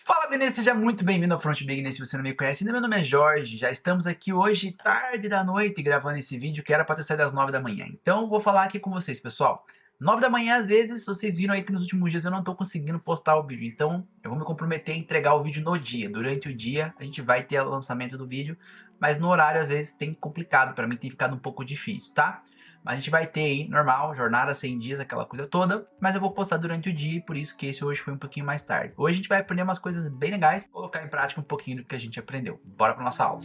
Fala, Benes, seja muito bem-vindo ao Front Beginner. Se você não me conhece, meu nome é Jorge. Já estamos aqui hoje, tarde da noite, gravando esse vídeo que era para ter saído às 9 da manhã. Então, vou falar aqui com vocês, pessoal. 9 da manhã, às vezes, vocês viram aí que nos últimos dias eu não estou conseguindo postar o vídeo. Então, eu vou me comprometer a entregar o vídeo no dia. Durante o dia, a gente vai ter o lançamento do vídeo, mas no horário, às vezes, tem complicado. Para mim, tem ficado um pouco difícil, tá? Mas a gente vai ter aí, normal, jornada 100 dias, aquela coisa toda. Mas eu vou postar durante o dia e por isso que esse hoje foi um pouquinho mais tarde. Hoje a gente vai aprender umas coisas bem legais, colocar em prática um pouquinho do que a gente aprendeu. Bora pra nossa aula.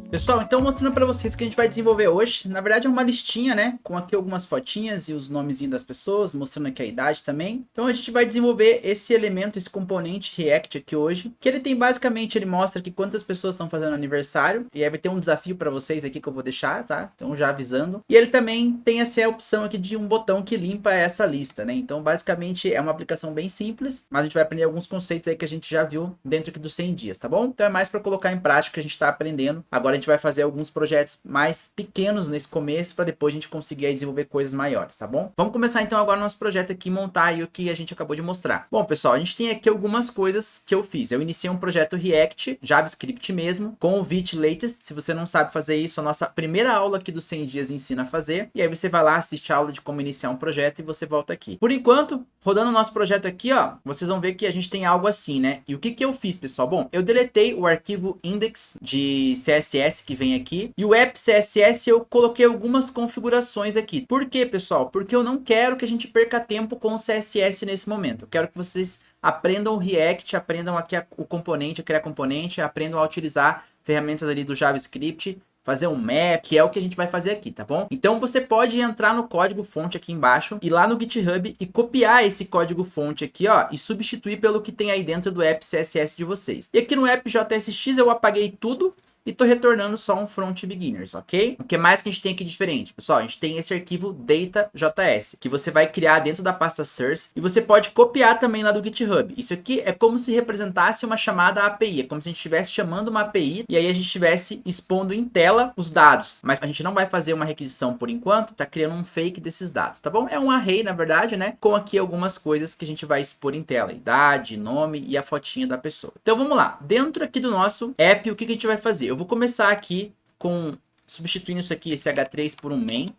Pessoal, então mostrando para vocês o que a gente vai desenvolver hoje. Na verdade é uma listinha, né? Com aqui algumas fotinhas e os nomezinhos das pessoas, mostrando aqui a idade também. Então a gente vai desenvolver esse elemento, esse componente React aqui hoje. Que ele tem basicamente, ele mostra aqui quantas pessoas estão fazendo aniversário. E aí vai ter um desafio para vocês aqui que eu vou deixar, tá? Então já avisando. E ele também tem essa opção aqui de um botão que limpa essa lista, né? Então basicamente é uma aplicação bem simples. Mas a gente vai aprender alguns conceitos aí que a gente já viu dentro aqui dos 100 dias, tá bom? Então é mais para colocar em prática o que a gente está aprendendo. Agora a gente vai fazer alguns projetos mais pequenos nesse começo para depois a gente conseguir aí desenvolver coisas maiores, tá bom? Vamos começar então agora o nosso projeto aqui, montar aí o que a gente acabou de mostrar. Bom, pessoal, a gente tem aqui algumas coisas que eu fiz. Eu iniciei um projeto React, JavaScript mesmo, com o Vite Latest. Se você não sabe fazer isso, a nossa primeira aula aqui dos 100 dias ensina a fazer. E aí você vai lá, assiste a aula de como iniciar um projeto e você volta aqui. Por enquanto, rodando o nosso projeto aqui, ó, vocês vão ver que a gente tem algo assim, né? E o que eu fiz, pessoal? Bom, eu deletei o arquivo index de CSS que vem aqui. E o app CSS eu coloquei algumas configurações aqui. Por quê, pessoal? Porque eu não quero que a gente perca tempo com o CSS nesse momento. Eu quero que vocês aprendam o React, aprendam aqui o componente, a criar componente, aprendam a utilizar ferramentas ali do JavaScript, fazer um map, que é o que a gente vai fazer aqui, tá bom? Então você pode entrar no código fonte aqui embaixo, ir lá no GitHub e copiar esse código fonte aqui, ó, e substituir pelo que tem aí dentro do app CSS de vocês. E aqui no app JSX eu apaguei tudo e tô retornando só um front beginners, ok? O que mais que a gente tem aqui diferente? Pessoal, a gente tem esse arquivo data.js, que você vai criar dentro da pasta source e você pode copiar também lá do GitHub. Isso aqui é como se representasse uma chamada API, é como se a gente estivesse chamando uma API e aí a gente estivesse expondo em tela os dados. Mas a gente não vai fazer uma requisição por enquanto, tá criando um fake desses dados, tá bom? É um array, na verdade, né? Com aqui algumas coisas que a gente vai expor em tela, idade, nome e a fotinha da pessoa. Então vamos lá, dentro aqui do nosso app, o que a gente vai fazer? Eu vou começar aqui com substituindo isso aqui, esse H3 por um main,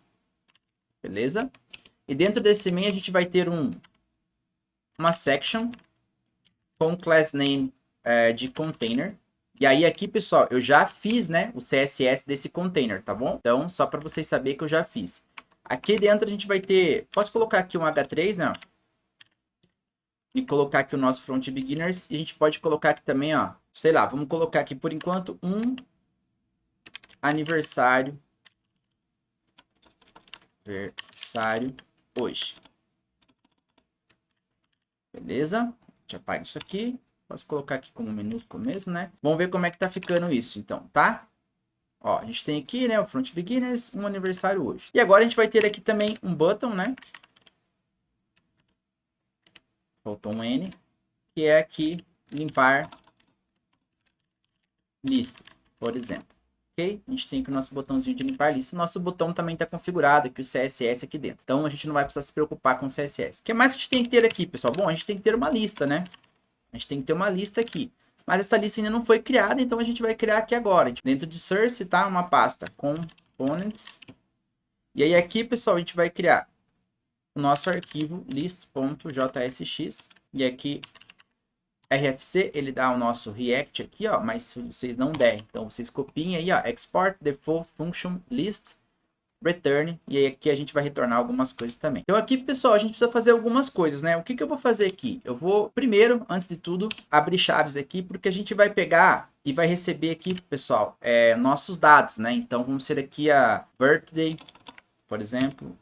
beleza? E dentro desse main a gente vai ter uma section com class name de container. E aí aqui, pessoal, eu já fiz, né, o CSS desse container, tá bom? Então, só para vocês saberem que eu já fiz. Aqui dentro a gente vai ter, posso colocar aqui um H3, né? E colocar aqui o nosso front beginners. E a gente pode colocar aqui também, ó, sei lá, vamos colocar aqui por enquanto um aniversário hoje. Beleza? A gente apaga isso aqui. Posso colocar aqui como minúsculo mesmo, né? Vamos ver como é que tá ficando isso, então, tá? Ó, a gente tem aqui, né, o front beginners, um aniversário hoje. E agora a gente vai ter aqui também um button, né? Faltou um N, que é aqui limpar lista, por exemplo. Ok? A gente tem aqui o nosso botãozinho de limpar lista. Nosso botão também está configurado aqui, o CSS aqui dentro. Então, a gente não vai precisar se preocupar com o CSS. O que mais que a gente tem que ter aqui, pessoal? Bom, a gente tem que ter uma lista, né? A gente tem que ter uma lista aqui. Mas essa lista ainda não foi criada, então a gente vai criar aqui agora. Dentro de source, tá? Uma pasta components. E aí aqui, pessoal, a gente vai criar o nosso arquivo list.jsx. E aqui RFC, ele dá o nosso React aqui, ó, mas se vocês não derem, então vocês copiem aí, ó, export default function list return, e aí aqui a gente vai retornar algumas coisas também. Então aqui, pessoal, a gente precisa fazer algumas coisas, né? O que eu vou fazer aqui? Eu vou, primeiro, antes de tudo, abrir chaves aqui, porque a gente vai pegar e vai receber aqui, pessoal, nossos dados, né? Então vamos ser aqui a birthday, por exemplo,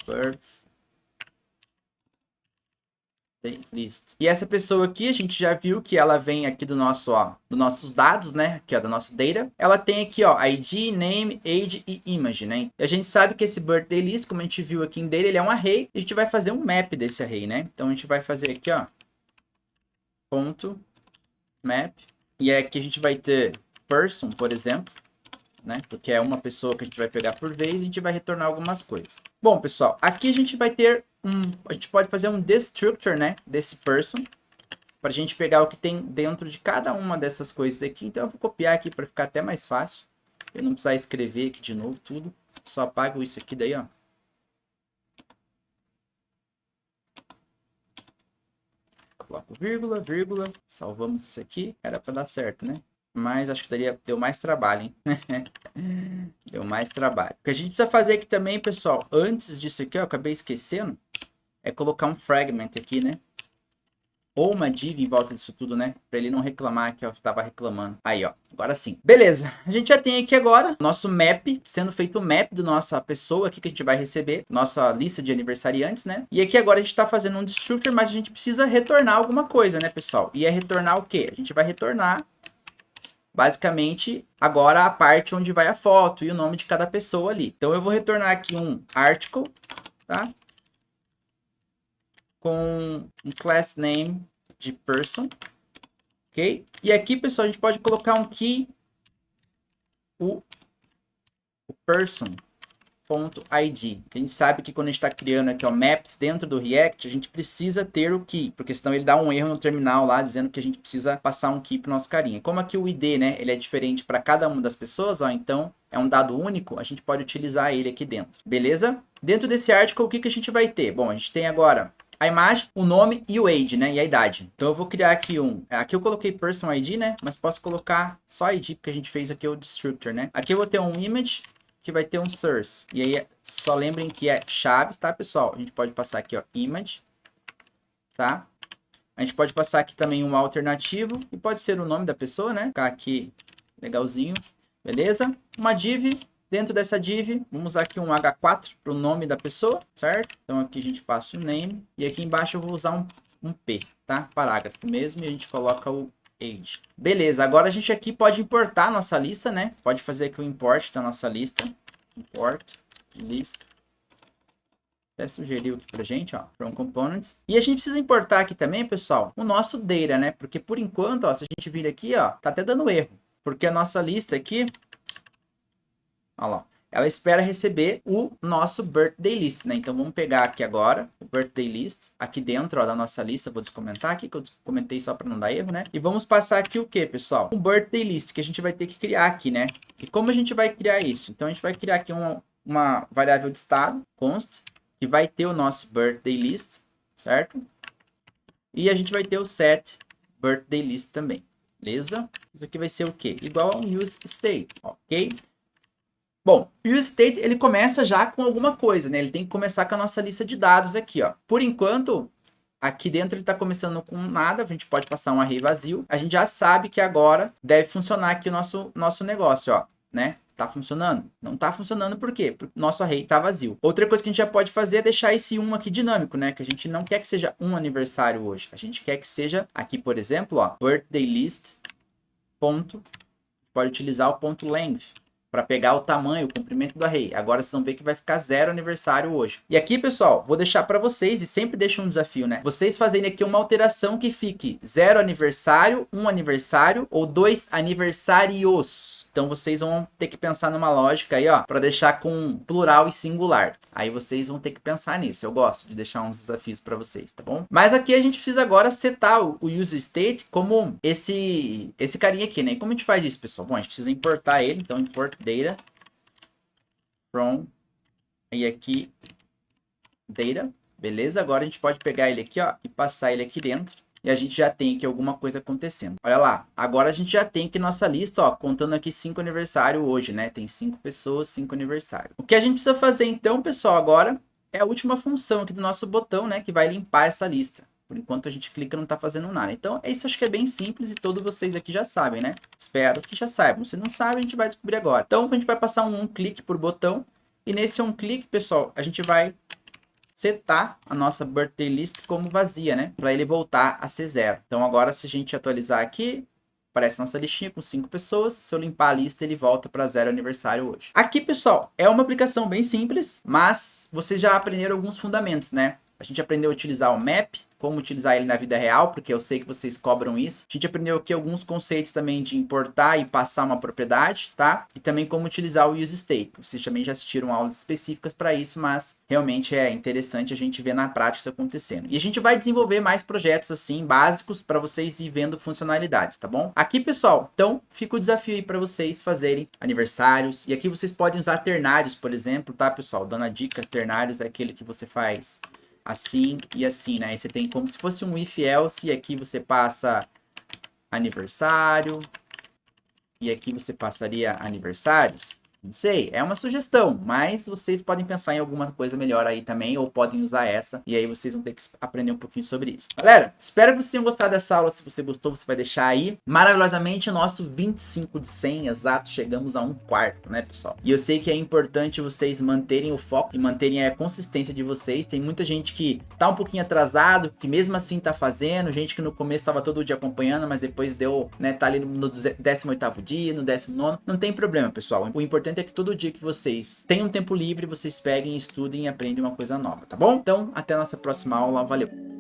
list. E essa pessoa aqui, a gente já viu que ela vem aqui do nosso, ó, dos nossos dados, né? Que é da nossa data. Ela tem aqui, ó, ID, name, age e image, né? E a gente sabe que esse birthday list, como a gente viu aqui em data, ele é um array. E a gente vai fazer um map desse array, né? Então a gente vai fazer aqui, ó, ponto map. E aqui a gente vai ter person, por exemplo, né? Porque é uma pessoa que a gente vai pegar por vez e a gente vai retornar algumas coisas. Bom, pessoal, aqui a gente vai ter a gente pode fazer um destructor, né, desse person, para a gente pegar o que tem dentro de cada uma dessas coisas aqui. Então eu vou copiar aqui para ficar até mais fácil. Eu não precisar escrever aqui de novo tudo. Só apago isso aqui daí, ó. Coloco vírgula, vírgula. Salvamos isso aqui. Era para dar certo, né? Mas acho que deu mais trabalho, hein? Deu mais trabalho. O que a gente precisa fazer aqui também, pessoal, antes disso aqui, ó, eu acabei esquecendo, é colocar um fragment aqui, né? Ou uma div em volta disso tudo, né? Pra ele não reclamar que eu tava reclamando. Aí, ó. Agora sim. Beleza. A gente já tem aqui agora nosso map, sendo feito o map da nossa pessoa aqui que a gente vai receber. Nossa lista de aniversariantes, né? E aqui agora a gente tá fazendo um destructor, mas a gente precisa retornar alguma coisa, né, pessoal? E é retornar o quê? A gente vai retornar, basicamente, agora a parte onde vai a foto e o nome de cada pessoa ali. Então eu vou retornar aqui um article, tá? Com um class name de person, ok? E aqui, pessoal, a gente pode colocar um key, o person.id. A gente sabe que quando a gente está criando aqui, ó, maps dentro do React, a gente precisa ter o key, porque senão ele dá um erro no terminal lá, dizendo que a gente precisa passar um key para o nosso carinha. Como aqui o ID, né, ele é diferente para cada uma das pessoas, ó, então é um dado único, a gente pode utilizar ele aqui dentro, beleza? Dentro desse article, o que que a gente vai ter? Bom, a gente tem agora a imagem, o nome e o age, né? E a idade. Então eu vou criar aqui aqui eu coloquei person ID, né? Mas posso colocar só ID, porque a gente fez aqui o destructor, né? Aqui eu vou ter um image, que vai ter um source. E aí, só lembrem que é chaves, tá, pessoal? A gente pode passar aqui, ó, image, tá? A gente pode passar aqui também um alternativo, e pode ser o nome da pessoa, né? Ficar aqui, legalzinho, beleza? Uma div. Dentro dessa div, vamos usar aqui um H4 para o nome da pessoa, certo? Então aqui a gente passa o name. E aqui embaixo eu vou usar um P, tá? Parágrafo mesmo. E a gente coloca o age. Beleza, agora a gente aqui pode importar a nossa lista, né? Pode fazer aqui o import da nossa lista. Import, list. Até sugeriu aqui pra gente, ó, from components. E a gente precisa importar aqui também, pessoal, o nosso data, né? Porque por enquanto, ó, se a gente vir aqui, ó, tá até dando erro. Porque a nossa lista aqui, olha lá, ela espera receber o nosso birthday list, né? Então vamos pegar aqui agora o birthday list, aqui dentro, ó, da nossa lista. Vou descomentar aqui, que eu comentei só para não dar erro, né? E vamos passar aqui o que, pessoal? Um birthday list, que a gente vai ter que criar aqui, né? E como a gente vai criar isso? Então a gente vai criar aqui uma variável de estado, const, que vai ter o nosso birthday list, certo? E a gente vai ter o set birthday list também, beleza? Isso aqui vai ser o quê? Igual a um use state, ok? Bom, o useState, ele começa já com alguma coisa, né? Ele tem que começar com a nossa lista de dados aqui, ó. Por enquanto, aqui dentro ele está começando com nada, a gente pode passar um array vazio. A gente já sabe que agora deve funcionar aqui o nosso negócio, ó, né? Tá funcionando? Não tá funcionando por quê? Porque o nosso array tá vazio. Outra coisa que a gente já pode fazer é deixar esse 1 aqui dinâmico, né? Que a gente não quer que seja um aniversário hoje. A gente quer que seja aqui, por exemplo, ó, birthday list, ponto, pode utilizar o ponto length para pegar o tamanho, o comprimento do array. Agora vocês vão ver que vai ficar 0 aniversário hoje. E aqui, pessoal, vou deixar para vocês, e sempre deixo um desafio, né? Vocês fazerem aqui uma alteração que fique 0 aniversário, 1 aniversário ou 2 aniversários. Então vocês vão ter que pensar numa lógica aí, ó, para deixar com plural e singular. Aí vocês vão ter que pensar nisso. Eu gosto de deixar uns desafios para vocês, tá bom? Mas aqui a gente precisa agora setar o useState como esse carinha aqui, né? E como a gente faz isso, pessoal? Bom, a gente precisa importar ele. Então, import data from, e aqui, data, beleza? Agora a gente pode pegar ele aqui, ó, e passar ele aqui dentro. E a gente já tem aqui alguma coisa acontecendo. Olha lá, agora a gente já tem aqui nossa lista, ó, contando aqui 5 aniversário hoje, né? Tem 5 pessoas, 5 aniversário. O que a gente precisa fazer então, pessoal, agora é a última função aqui do nosso botão, né? Que vai limpar essa lista. Por enquanto a gente clica, não tá fazendo nada. Então, isso acho que é bem simples e todos vocês aqui já sabem, né? Espero que já saibam. Se não sabe, a gente vai descobrir agora. Então, a gente vai passar um clique por botão. E nesse clique, pessoal, a gente vai setar a nossa birthday list como vazia, né? Para ele voltar a ser 0. Então, agora, se a gente atualizar aqui, aparece nossa listinha com 5 pessoas. Se eu limpar a lista, ele volta para 0 aniversário hoje. Aqui, pessoal, é uma aplicação bem simples, mas vocês já aprenderam alguns fundamentos, né? A gente aprendeu a utilizar o map como utilizar ele na vida real, porque eu sei que vocês cobram isso. A gente aprendeu aqui alguns conceitos também de importar e passar uma propriedade, tá? E também como utilizar o use state. Vocês também já assistiram aulas específicas para isso, mas realmente é interessante a gente ver na prática isso acontecendo. E a gente vai desenvolver mais projetos assim, básicos, para vocês ir vendo funcionalidades, tá bom? Aqui, pessoal, então fica o desafio aí para vocês fazerem aniversários. E aqui vocês podem usar ternários, por exemplo, tá, pessoal? Dando a dica, ternários é aquele que você faz assim e assim, né? Aí você tem como se fosse um if else, e aqui você passa aniversário, e aqui você passaria aniversários. Não sei, é uma sugestão, mas vocês podem pensar em alguma coisa melhor aí também, ou podem usar essa, e aí vocês vão ter que aprender um pouquinho sobre isso. Galera, espero que vocês tenham gostado dessa aula. Se você gostou, você vai deixar aí. Maravilhosamente, nosso 25 de 100 exato, chegamos a 1/4, né, pessoal? E eu sei que é importante vocês manterem o foco e manterem a consistência de vocês. Tem muita gente que tá um pouquinho atrasado, que mesmo assim tá fazendo, gente que no começo tava todo dia acompanhando, mas depois deu, né, tá ali no 18º dia, no 19º. Não tem problema, pessoal. O importante é que todo dia que vocês tenham tempo livre, vocês peguem, estudem e aprendem uma coisa nova, tá bom? Então, até a nossa próxima aula. Valeu!